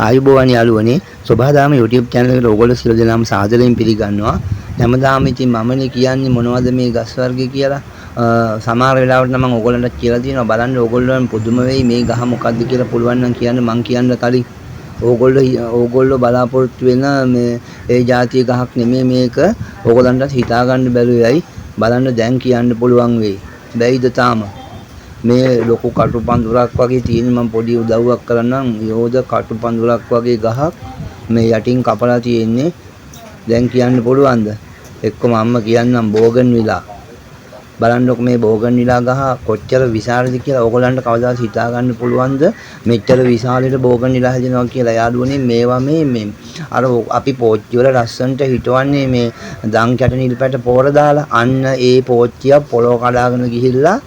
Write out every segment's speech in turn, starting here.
ආයුබෝවන් යාළුවනේ සොබාදාම YouTube channel එකට ඔයගොල්ලෝ සියලු දෙනාම සාදරයෙන් පිළිගන්නවා. හැමදාම ඉතින් මමනේ කියන්නේ මොනවද මේ ගස් වර්ගය කියලා. සමහර වෙලාවට නම් මම ඔයගොල්ලන්ට කියලා තියෙනවා බලන්න ඔයගොල්ලන් පුදුම වෙයි මේ ගහ මොකද්ද කියලා පුළුවන් නම් කියන්න මං කියන්න කලින් ඕගොල්ලෝ බලාපොරොත්තු වෙන මේ ඒ જાතිය ගහක් නෙමෙයි මේක. ඕගොල්ලන්ට හිතා ගන්න බැරුවයි. බලන්න දැන් කියන්න පුළුවන් වෙයි. බැයිද තාම? මේ ලොකු කටු පඳුරක් වගේ තියෙන මම පොඩි උදව්වක් කරන්නම් යෝධ කටු පඳුරක් වගේ ගහක් මේ යටින් කපලා තියෙන්නේ. දැන් කියන්න පුළුවන්ද? එක්කම අම්ම කියන්නම් බෝගන්විලා. බලන්නකො මේ බෝගන්විලා ගහ කොච්චර විශාලද කියලා ඕගොල්ලන්ට කවදාවත් හිතා ගන්න පුළුවන්ද? මෙච්චර විශාලෙට බෝගන්විලා හැදෙනවා කියලා. යාළුවනේ මේවා මේ අර අපි පෝච්චි වල ලස්සන්ට හිටවන්නේ මේ දන් කැට නිල් පැට පොර දාලා අන්න ඒ පෝච්චිය පොළොව කඩාගෙන ගිහිල්ලා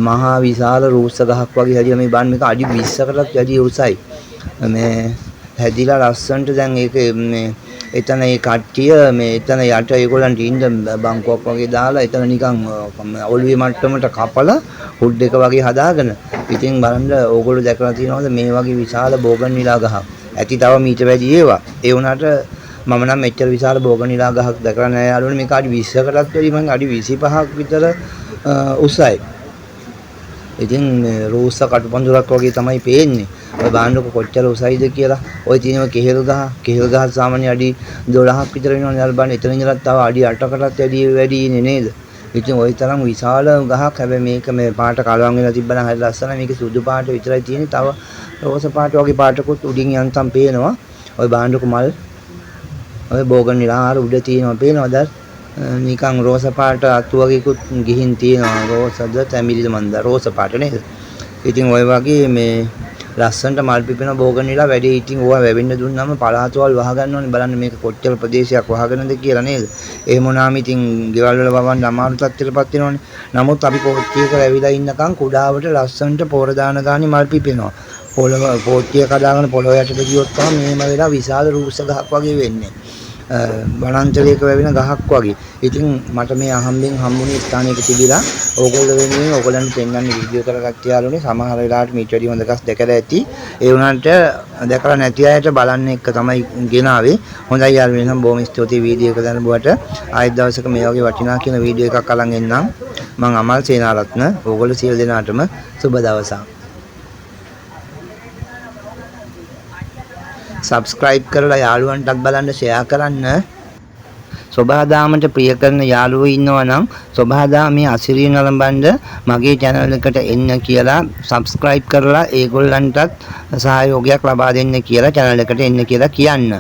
මහා විශාල රූස්ස ගහක් වගේ හැදියා. මේ බලන්න මේක අඩි 20කටත් වැඩි උසයි. මේ හැදිලා ලස්සන්ට දැන් ඒක මේ එතන ඒ කට්ටිය මේ එතන යට ඒගොල්ලන්ට ඉන්න බංකුවක් වගේ දාලා එතන නිකන් ඔළුවේ මට්ටමට කපලා හුඩ් එක වගේ හදාගෙන ඉතින් බලන්න ඕගොල්ලෝ දැකලා තියෙනවද මේ වගේ විශාල බෝගන්විලා ගහක්. ඇති තව මීට වැඩි ඒවා. ඒ වුණාට මම නම් මෙච්චර විශාල බෝගන්විලා ගහක් දැකලා නැහැ යාළුවනේ. මේක අඩි 20කටත් වැඩි මම අඩි 25ක් විතර උසයි. ඉතින් රූස්ස කටුපඳුරක් වගේ තමයි පේන්නේ. ඔය බලන්නකො කොච්චර උසයිද කියලා. ඔය තියෙනවා කෙහෙල් ගහ සාමාන්‍ය අඩි 12ක් විතර වෙනවනේ. යාළුවා බලන්න එතන ඉඳලා තව අඩි 8කටත් වැඩිනේ නේද? ඉතින් ওই තරම් විශාල ගහක්. හැබැයි මේක මේ පාට කලවම් වෙලා තිබ්බනම් හරි ලස්සනයි. මේක සුදු පාට විතරයි තියෙන්නේ. තව රෝස පාට වගේ පාටකුත් උඩින් යන්තම් පේනවා. ඔය බලන්නකො මල්. ඔය බෝගන්විලා ආර උඩ තියෙනවා පේනවද? නිකන් රෝස පාට අතු වගේකුත් ගිහින් තියෙනවා. රෝසද තැඹිලිද මන්ද රෝස පාට නේද? ඉතින් ওই වගේ මේ ලස්සන්ට මල් පිපෙන බෝගන්විලා වැඩි. ඉතින් ඕවා වැවෙන්න දුන්නාම පළාතවල් වහ ගන්නවනේ. බලන්න මේක කොච්චර ප්‍රදේශයක් වහගෙනද කියලා නේද? එහෙම වුණාම ඉතින් ගෙවල් වල වවන්න අමාරු තත්ත්වයකටපත් වෙනවනේ. නමුත් අපි පොච්චියක ඇවිලා ඉන්නකම් කුඩාවට ලස්සන්ට පොර දාන ගානේ මල් පිපෙනවා. පොච්චිය කඩාගෙන පොළොව යටට ගියොත් තමයි මේම වෙලා විශාල රූස්ස ගහක් වගේ වෙන්නේ. වනාන්තරයක වැවෙන ගහක් වගේ. ඉතින් මට මේ අහම්බෙන් හම්බුනේ ස්ථානයක තිබිලා ඕගොල්ලෝ වෙනුවෙන් ඕගොල්ලන්ට පෙන්වන්න වීඩියෝ කරගත්ත යාළුවනේ. සමහර වෙලාවට මීට වැඩි හොඳ ගස් දැකලා ඇති. ඒ වුණාට දැකලා නැති අයට බලන්න එක තමයි ගෙනාවේ. හොඳයි යාළුවනේ. නම් බොහොම ස්තුතියි වීඩියෝ එක දානකොට. ආයෙත් දවසක මේ වගේ වටිනා කියන වීඩියෝ එකක් අරන් එන්නම්. මම අමල් සේනාරත්න. ඕගොල්ලෝ සියලු දෙනාටම සුබ දවසක්. සබ්ස්ක්‍රයිබ් කරලා යාළුවන්ටත් බලන්න ෂෙයා කරන්න. සොබාදාමට ප්‍රිය කරන යාළුවෝ ඉන්නවා නම් සොබාදාමේ අසිරිය නලඹන්න මගේ channel එකට එන්න කියලා සබ්ස්ක්‍රයිබ් කරලා ඒගොල්ලන්ටත් සහයෝගයක් ලබා දෙන්න කියලා channel එකට එන්න කියලා කියන්න.